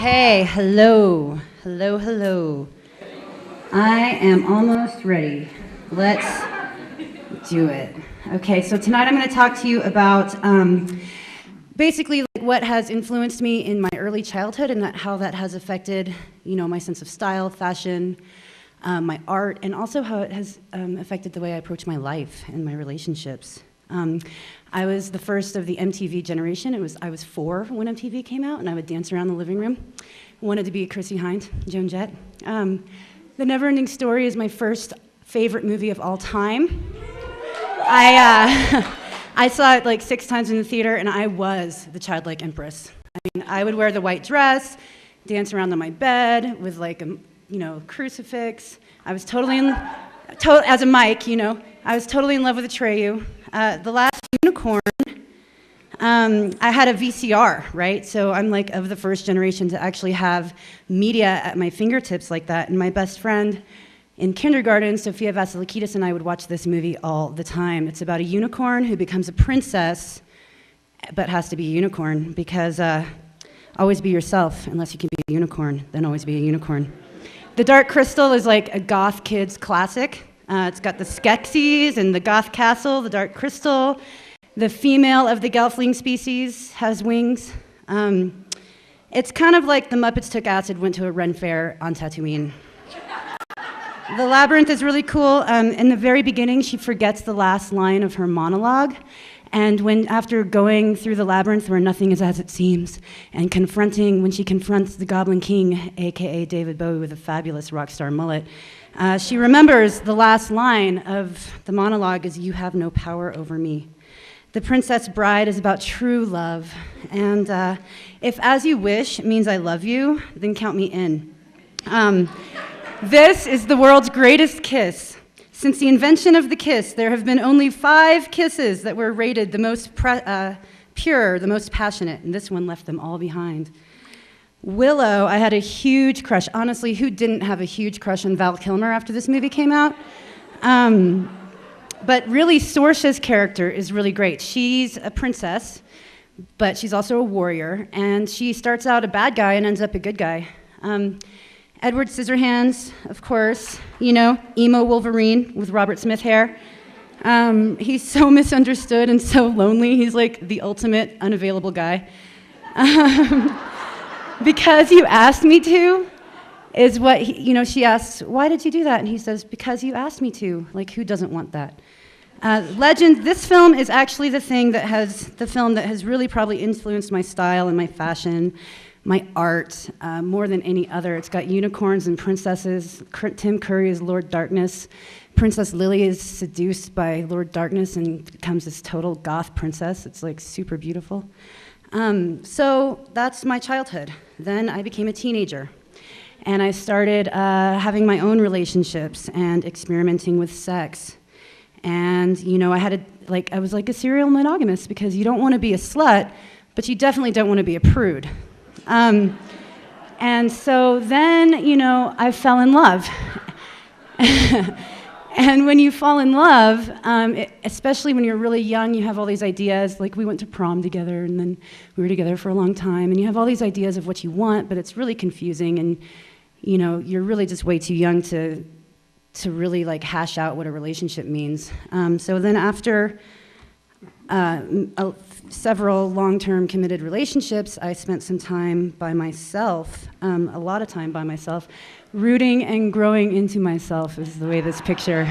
Okay, hello. Hello, hello. I am almost ready. Let's do it. Okay, so tonight I'm going to talk to you about basically what has influenced me in my early childhood and how that has affected, my sense of style, fashion, my art, and also how it has affected the way I approach my life and my relationships. I was the first of the MTV generation. I was 4 when MTV came out, and I would dance around the living room. Wanted to be Chrissy Hynde, Joan Jett. The Neverending Story is my first favorite movie of all time. I saw it like 6 times in the theater, and I was the childlike empress. I would wear the white dress, dance around on my bed with like a crucifix. I was totally as a Mike, I was totally in love with Atreyu. The Last Unicorn, I had a VCR, right? So I'm like of the first generation to actually have media at my fingertips like that. And my best friend in kindergarten, Sofia Vasilikidis, and I would watch this movie all the time. It's about a unicorn who becomes a princess, but has to be a unicorn because always be yourself. Unless you can be a unicorn, then always be a unicorn. The Dark Crystal is like a goth kid's classic. It's got the Skeksis and the goth castle, the Dark Crystal. The female of the Gelfling species has wings. It's kind of like the Muppets took acid, went to a Ren fair on Tatooine. The Labyrinth is really cool. In the very beginning, she forgets the last line of her monologue. And after going through the labyrinth where nothing is as it seems, and when she confronts the Goblin King, aka David Bowie with a fabulous rock star mullet, she remembers the last line of the monologue is, "You have no power over me." The Princess Bride is about true love. And if "as you wish" means I love you, then count me in. This is the world's greatest kiss. Since the invention of the kiss, there have been only 5 kisses that were rated the most pure, the most passionate, and this one left them all behind. Willow, I had a huge crush. Honestly, who didn't have a huge crush on Val Kilmer after this movie came out? But really, Saoirse's character is really great. She's a princess, but she's also a warrior, and she starts out a bad guy and ends up a good guy. Edward Scissorhands, of course, emo Wolverine with Robert Smith hair. He's so misunderstood and so lonely. He's like the ultimate unavailable guy. Because you asked me to is what she asks, "Why did you do that?" And he says, "Because you asked me to." Like, who doesn't want that? Legend, this film is actually the film that has really probably influenced my style and my fashion, my art, more than any other. It's got unicorns and princesses. Tim Curry is Lord Darkness. Princess Lily is seduced by Lord Darkness and becomes this total goth princess. It's like super beautiful. So that's my childhood. Then I became a teenager. And I started having my own relationships and experimenting with sex. And, I was like a serial monogamist because you don't want to be a slut, but you definitely don't want to be a prude. And so then, I fell in love. And when you fall in love, especially when you're really young, you have all these ideas. Like, we went to prom together, and then we were together for a long time, and you have all these ideas of what you want, but it's really confusing, and you're really just way too young to really hash out what a relationship means. So then after several long-term committed relationships, I spent some time by myself, a lot of time by myself, rooting and growing into myself is the way this picture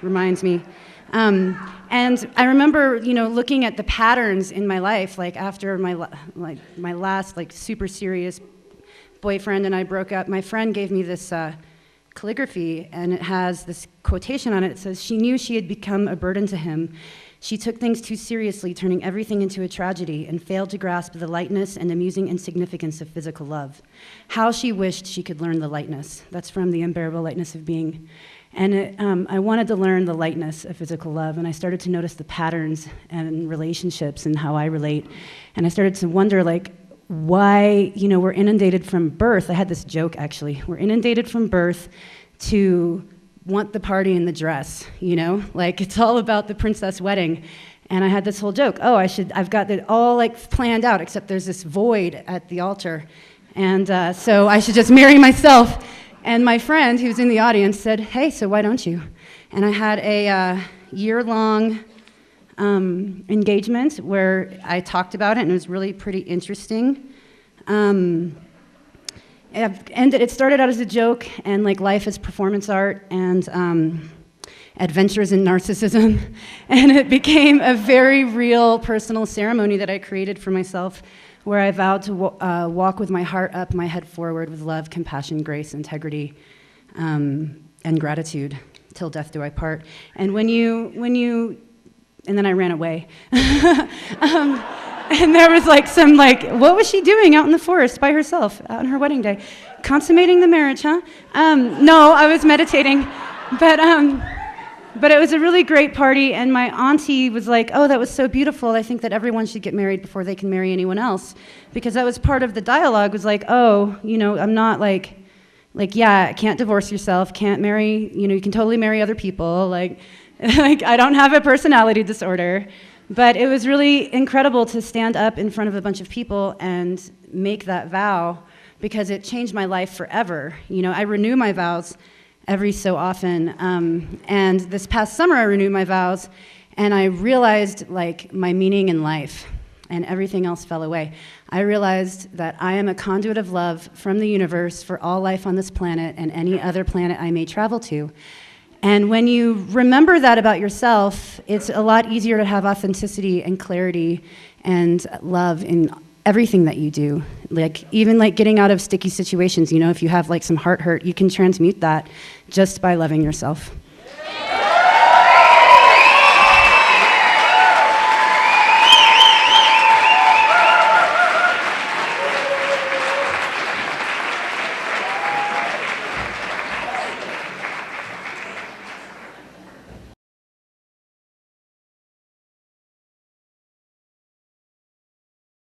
reminds me. And I remember, looking at the patterns in my life, after my last super serious boyfriend and I broke up. My friend gave me this calligraphy, and it has this quotation on it. It says, "She knew she had become a burden to him. She took things too seriously, turning everything into a tragedy, and failed to grasp the lightness and amusing insignificance of physical love. How she wished she could learn the lightness." That's from The Unbearable Lightness of Being. And I wanted to learn the lightness of physical love, and I started to notice the patterns and relationships and how I relate. And I started to wonder, why, we're inundated from birth. I had this joke, actually. We're inundated from birth to want the party and the dress, It's all about the princess wedding. And I had this whole joke, I've got it all like planned out, except there's this void at the altar. And so I should just marry myself. And my friend, who was in the audience, said, hey, so why don't you? And I had a year-long engagement where I talked about it, and it was really pretty interesting. It started out as a joke, and like life as performance art, and adventures in narcissism, and it became a very real personal ceremony that I created for myself, where I vowed to walk with my heart up, my head forward, with love, compassion, grace, integrity, and gratitude, till death do I part. And and then I ran away. And there was what was she doing out in the forest by herself on her wedding day? Consummating the marriage, huh? No, I was meditating. But it was a really great party, and my auntie was like, oh, that was so beautiful. I think that everyone should get married before they can marry anyone else. Because that was part of the dialogue, was like, oh, I'm not yeah, can't divorce yourself, can't marry, you can totally marry other people. Like I don't have a personality disorder. But it was really incredible to stand up in front of a bunch of people and make that vow, because it changed my life forever. I renew my vows every so often. And this past summer, I renewed my vows, and I realized my meaning in life, and everything else fell away. I realized that I am a conduit of love from the universe for all life on this planet and any other planet I may travel to. And when you remember that about yourself, it's a lot easier to have authenticity and clarity and love in everything that you do. Even getting out of sticky situations, if you have some heart hurt, you can transmute that just by loving yourself.